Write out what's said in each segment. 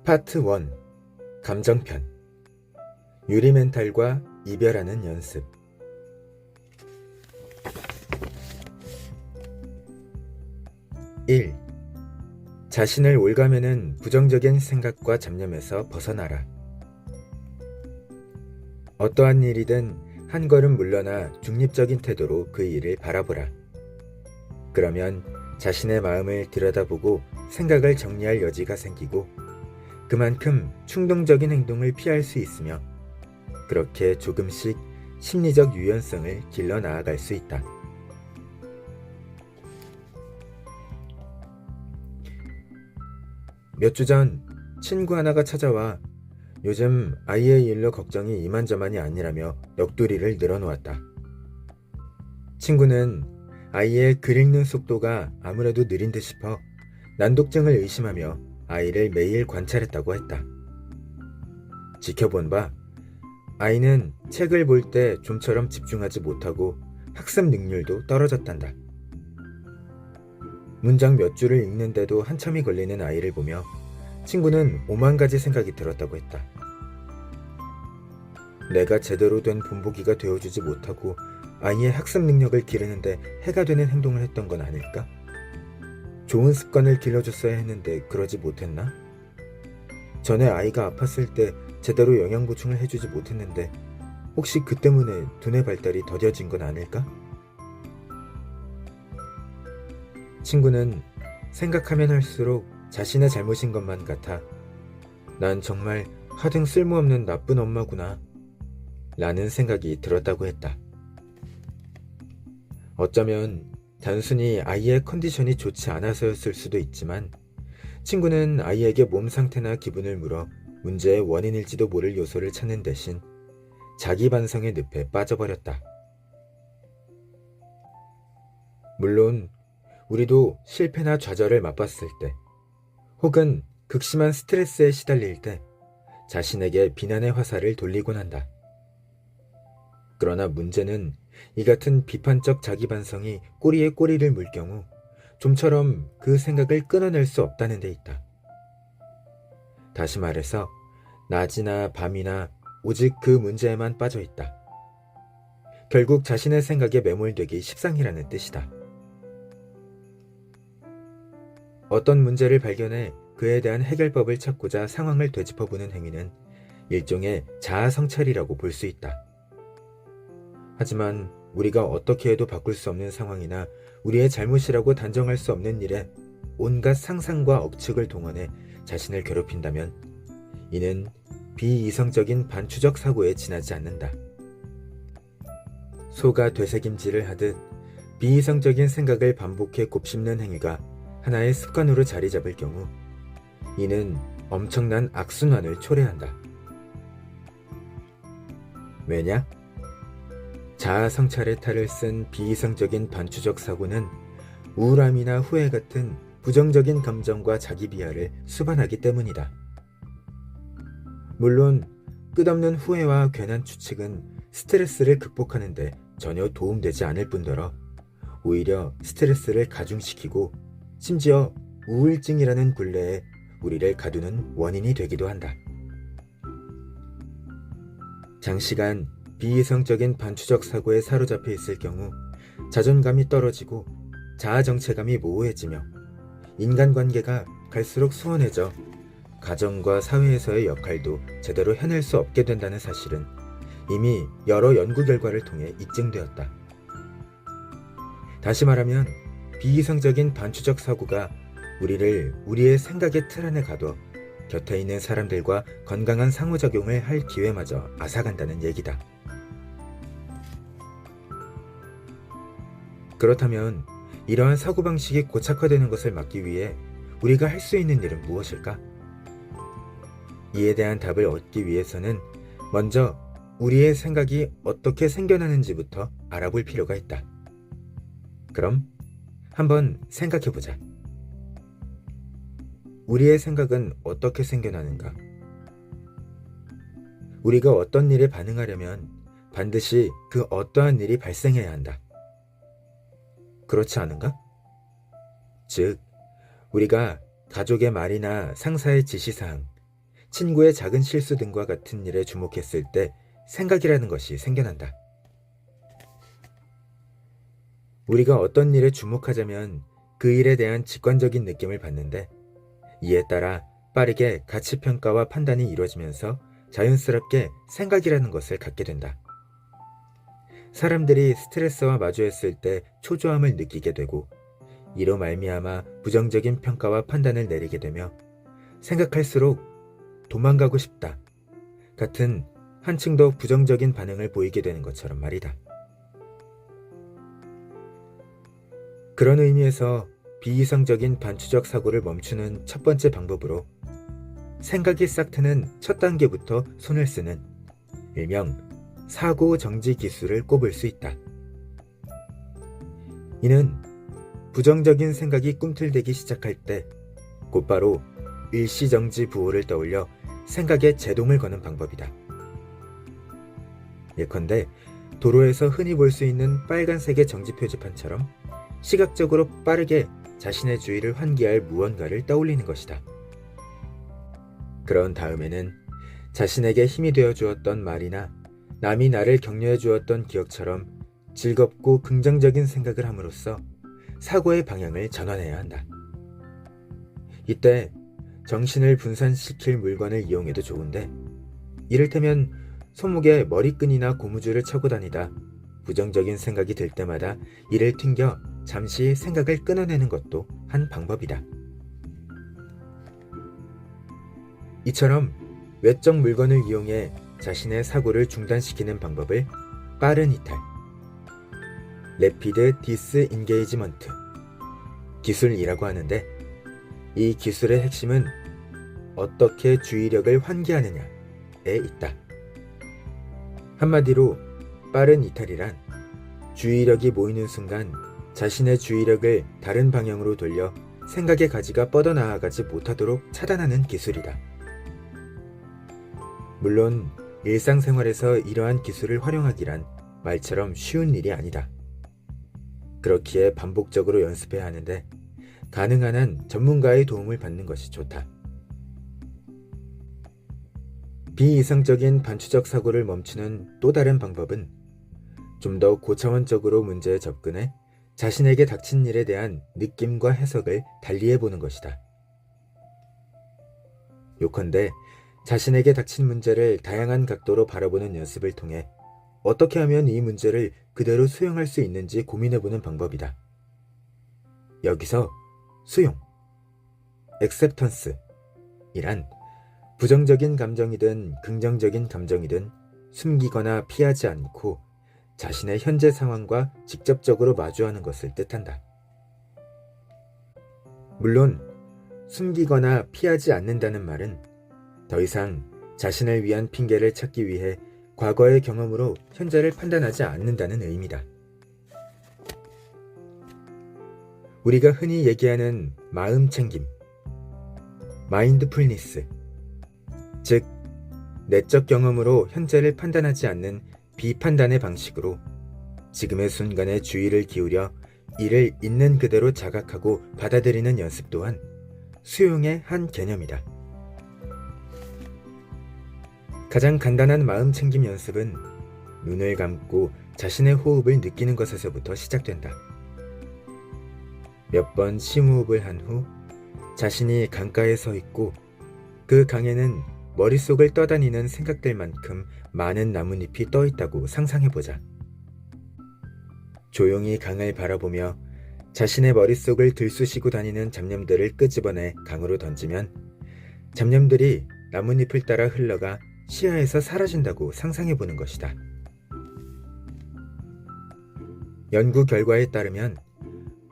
파트 1 감정편 유리멘탈과 이별하는 연습 1. 자신을 올가매는 부정적인 생각과 잡념에서 벗어나라. 어떠한 일이든 한 걸음 물러나 중립적인 태도로 그 일을 바라보라. 그러면 자신의 마음을 들여다보고 생각을 정리할 여지가 생기고 그만큼 충동적인 행동을 피할 수 있으며 그렇게 조금씩 심리적 유연성을 길러 나아갈 수 있다. 몇 주 전 친구 하나가 찾아와 요즘 아이의 일로 걱정이 이만저만이 아니라며 넋두리를 늘어놓았다. 친구는 아이의 글 읽는 속도가 아무래도 느린 듯 싶어 난독증을 의심하며 아이를 매일 관찰했다고 했다. 지켜본 바 아이는 책을 볼 때 좀처럼 집중하지 못하고 학습 능률도 떨어졌단다. 문장 몇 줄을 읽는데도 한참이 걸리는 아이를 보며 친구는 오만 가지 생각이 들었다고 했다. 내가 제대로 된 본보기가 되어주지 못하고 아이의 학습 능력을 기르는데 해가 되는 행동을 했던 건 아닐까? 좋은 습관을 길러줬어야 했는데 그러지 못했나? 전에 아이가 아팠을 때 제대로 영양 보충을 해주지 못했는데 혹시 그 때문에 두뇌 발달이 더뎌진 건 아닐까? 친구는 생각하면 할수록 자신의 잘못인 것만 같아 난 정말 하등 쓸모없는 나쁜 엄마구나 라는 생각이 들었다고 했다. 어쩌면 단순히 아이의 컨디션이 좋지 않아서였을 수도 있지만 친구는 아이에게 몸 상태나 기분을 물어 문제의 원인일지도 모를 요소를 찾는 대신 자기 반성의 늪에 빠져버렸다. 물론 우리도 실패나 좌절을 맛봤을 때 혹은 극심한 스트레스에 시달릴 때 자신에게 비난의 화살을 돌리곤 한다. 그러나 문제는 이 같은 비판적 자기 반성이 꼬리에 꼬리를 물 경우 좀처럼 그 생각을 끊어낼 수 없다는 데 있다. 다시 말해서 낮이나 밤이나 오직 그 문제에만 빠져 있다. 결국 자신의 생각에 매몰되기 십상이라는 뜻이다. 어떤 문제를 발견해 그에 대한 해결법을 찾고자 상황을 되짚어보는 행위는 일종의 자아 성찰이라고 볼 수 있다. 하지만 우리가 어떻게 해도 바꿀 수 없는 상황이나 우리의 잘못이라고 단정할 수 없는 일에 온갖 상상과 억측을 동원해 자신을 괴롭힌다면 이는 비이성적인 반추적 사고에 지나지 않는다. 소가 되새김질을 하듯 비이성적인 생각을 반복해 곱씹는 행위가 하나의 습관으로 자리 잡을 경우 이는 엄청난 악순환을 초래한다. 왜냐? 자아 성찰의 탈을 쓴 비이성적인 반추적 사고는 우울함이나 후회 같은 부정적인 감정과 자기 비하를 수반하기 때문이다. 물론 끝없는 후회와 괜한 추측은 스트레스를 극복하는 데 전혀 도움되지 않을 뿐더러 오히려 스트레스를 가중시키고 심지어 우울증이라는 굴레에 우리를 가두는 원인이 되기도 한다. 장시간 비이성적인 반추적 사고에 사로잡혀 있을 경우 자존감이 떨어지고 자아 정체감이 모호해지며 인간관계가 갈수록 소원해져 가정과 사회에서의 역할도 제대로 해낼 수 없게 된다는 사실은 이미 여러 연구 결과를 통해 입증되었다. 다시 말하면 비이성적인 반추적 사고가 우리를 우리의 생각의 틀 안에 가둬 곁에 있는 사람들과 건강한 상호작용을 할 기회마저 앗아간다는 얘기다. 그렇다면 이러한 사고방식이 고착화되는 것을 막기 위해 우리가 할 수 있는 일은 무엇일까? 이에 대한 답을 얻기 위해서는 먼저 우리의 생각이 어떻게 생겨나는지부터 알아볼 필요가 있다. 그럼 한번 생각해보자. 우리의 생각은 어떻게 생겨나는가? 우리가 어떤 일에 반응하려면 반드시 그 어떠한 일이 발생해야 한다. 그렇지 않은가? 즉, 우리가 가족의 말이나 상사의 지시사항, 친구의 작은 실수 등과 같은 일에 주목했을 때 생각이라는 것이 생겨난다. 우리가 어떤 일에 주목하자면 그 일에 대한 직관적인 느낌을 받는데, 이에 따라 빠르게 가치평가와 판단이 이루어지면서 자연스럽게 생각이라는 것을 갖게 된다. 사람들이 스트레스와 마주했을 때 초조함을 느끼게 되고, 이로 말미암아 부정적인 평가와 판단을 내리게 되며 생각할수록 도망가고 싶다 같은 한층 더 부정적인 반응을 보이게 되는 것처럼 말이다. 그런 의미에서 비이성적인 반추적 사고를 멈추는 첫 번째 방법으로 생각이 싹 트는 첫 단계부터 손을 쓰는 일명 사고 정지 기술을 꼽을 수 있다. 이는 부정적인 생각이 꿈틀대기 시작할 때 곧바로 일시정지 부호를 떠올려 생각에 제동을 거는 방법이다. 예컨대 도로에서 흔히 볼 수 있는 빨간색의 정지 표지판처럼 시각적으로 빠르게 자신의 주위를 환기할 무언가를 떠올리는 것이다. 그런 다음에는 자신에게 힘이 되어 주었던 말이나 남이 나를 격려해 주었던 기억처럼 즐겁고 긍정적인 생각을 함으로써 사고의 방향을 전환해야 한다. 이때 정신을 분산시킬 물건을 이용해도 좋은데, 이를테면 손목에 머리끈이나 고무줄을 차고 다니다 부정적인 생각이 들 때마다 이를 튕겨 잠시 생각을 끊어내는 것도 한 방법이다. 이처럼 외적 물건을 이용해 자신의 사고를 중단시키는 방법을 빠른 이탈, 레피드 디스인게이지먼트 기술이라고 하는데, 이 기술의 핵심은 어떻게 주의력을 환기하느냐에 있다. 한마디로 빠른 이탈이란 주의력이 모이는 순간 자신의 주의력을 다른 방향으로 돌려 생각의 가지가 뻗어나아가지 못하도록 차단하는 기술이다. 물론 일상생활에서 이러한 기술을 활용하기란 말처럼 쉬운 일이 아니다. 그렇기에 반복적으로 연습해야 하는데, 가능한 한 전문가의 도움을 받는 것이 좋다. 비이성적인 반추적 사고를 멈추는 또 다른 방법은 좀 더 고차원적으로 문제에 접근해 자신에게 닥친 일에 대한 느낌과 해석을 달리해보는 것이다. 요컨대 자신에게 닥친 문제를 다양한 각도로 바라보는 연습을 통해 어떻게 하면 이 문제를 그대로 수용할 수 있는지 고민해보는 방법이다. 여기서 수용, acceptance 이란 부정적인 감정이든 긍정적인 감정이든 숨기거나 피하지 않고 자신의 현재 상황과 직접적으로 마주하는 것을 뜻한다. 물론 숨기거나 피하지 않는다는 말은 더 이상 자신을 위한 핑계를 찾기 위해 과거의 경험으로 현재를 판단하지 않는다는 의미다. 우리가 흔히 얘기하는 마음 챙김, 마인드풀니스, 즉 내적 경험으로 현재를 판단하지 않는 비판단의 방식으로 지금의 순간에 주의를 기울여 이를 있는 그대로 자각하고 받아들이는 연습 또한 수용의 한 개념이다. 가장 간단한 마음 챙김 연습은 눈을 감고 자신의 호흡을 느끼는 것에서부터 시작된다. 몇 번 심호흡을 한 후 자신이 강가에 서 있고 그 강에는 머릿속을 떠다니는 생각들만큼 많은 나뭇잎이 떠 있다고 상상해보자. 조용히 강을 바라보며 자신의 머릿속을 들쑤시고 다니는 잡념들을 끄집어내 강으로 던지면 잡념들이 나뭇잎을 따라 흘러가 시야에서 사라진다고 상상해보는 것이다. 연구 결과에 따르면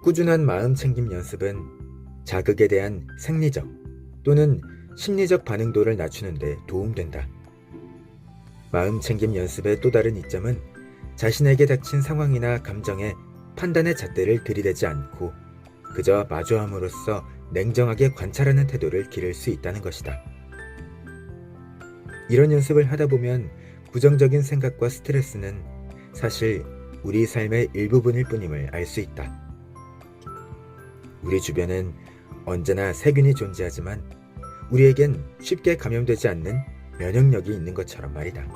꾸준한 마음 챙김 연습은 자극에 대한 생리적 또는 심리적 반응도를 낮추는 데 도움된다. 마음 챙김 연습의 또 다른 이점은 자신에게 닥친 상황이나 감정에 판단의 잣대를 들이대지 않고 그저 마주함으로써 냉정하게 관찰하는 태도를 기를 수 있다는 것이다. 이런 연습을 하다 보면 부정적인 생각과 스트레스는 사실 우리 삶의 일부분일 뿐임을 알 수 있다. 우리 주변엔 언제나 세균이 존재하지만 우리에겐 쉽게 감염되지 않는 면역력이 있는 것처럼 말이다.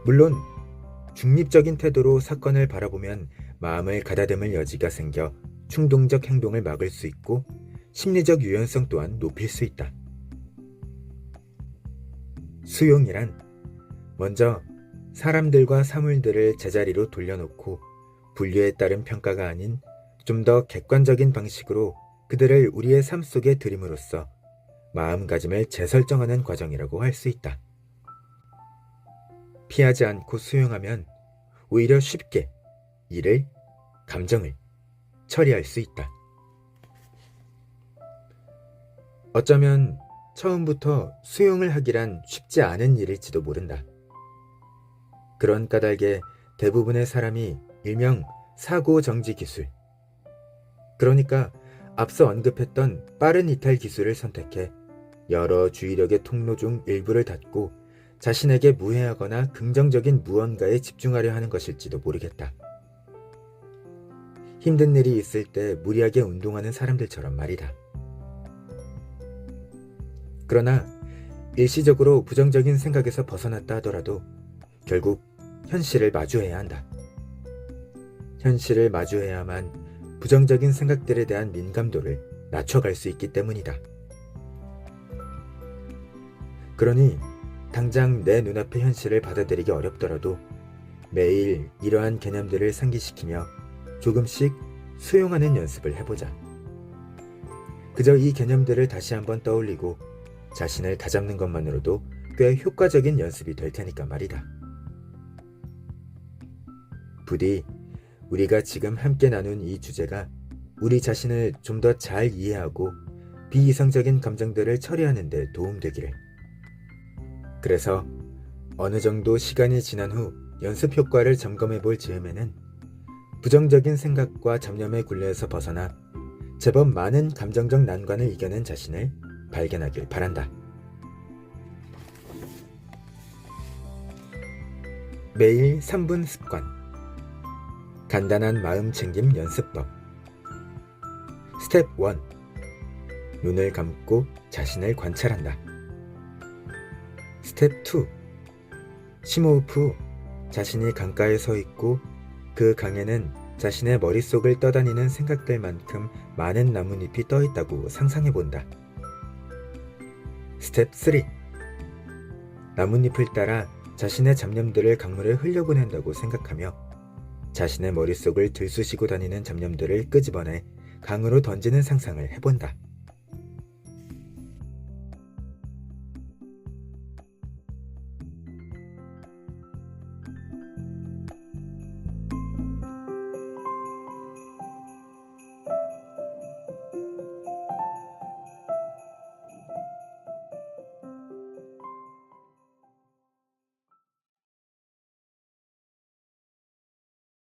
물론 중립적인 태도로 사건을 바라보면 마음을 가다듬을 여지가 생겨 충동적 행동을 막을 수 있고 심리적 유연성 또한 높일 수 있다. 수용이란 먼저 사람들과 사물들을 제자리로 돌려놓고 분류에 따른 평가가 아닌 좀 더 객관적인 방식으로 그들을 우리의 삶 속에 들임으로써 마음가짐을 재설정하는 과정이라고 할 수 있다. 피하지 않고 수용하면 오히려 쉽게 일을, 감정을 처리할 수 있다. 어쩌면 처음부터 수용을 하기란 쉽지 않은 일일지도 모른다. 그런 까닭에 대부분의 사람이 일명 사고정지 기술, 그러니까 앞서 언급했던 빠른 이탈 기술을 선택해 여러 주의력의 통로 중 일부를 닫고 자신에게 무해하거나 긍정적인 무언가에 집중하려 하는 것일지도 모르겠다. 힘든 일이 있을 때 무리하게 운동하는 사람들처럼 말이다. 그러나 일시적으로 부정적인 생각에서 벗어났다 하더라도 결국 현실을 마주해야 한다. 현실을 마주해야만 부정적인 생각들에 대한 민감도를 낮춰갈 수 있기 때문이다. 그러니 당장 내 눈앞의 현실을 받아들이기 어렵더라도 매일 이러한 개념들을 상기시키며 조금씩 수용하는 연습을 해보자. 그저 이 개념들을 다시 한번 떠올리고 자신을 다잡는 것만으로도 꽤 효과적인 연습이 될 테니까 말이다. 부디 우리가 지금 함께 나눈 이 주제가 우리 자신을 좀 더 잘 이해하고 비이성적인 감정들을 처리하는 데 도움되기를. 그래서 어느 정도 시간이 지난 후 연습 효과를 점검해 볼 즈음에는 부정적인 생각과 잡념의 굴레에서 벗어나 제법 많은 감정적 난관을 이겨낸 자신을 발견하길 바란다. 매일 3분 습관. 간단한 마음챙김 연습법. 스텝 1. 눈을 감고 자신을 관찰한다. 스텝 2. 심호흡 후 자신이 강가에 서 있고 그 강에는 자신의 머릿속을 떠다니는 생각들만큼 많은 나뭇잎이 떠 있다고 상상해 본다. 스텝 3. 나뭇잎을 따라 자신의 잡념들을 강물에 흘려보낸다고 생각하며 자신의 머릿속을 들쑤시고 다니는 잡념들을 끄집어내 강으로 던지는 상상을 해본다.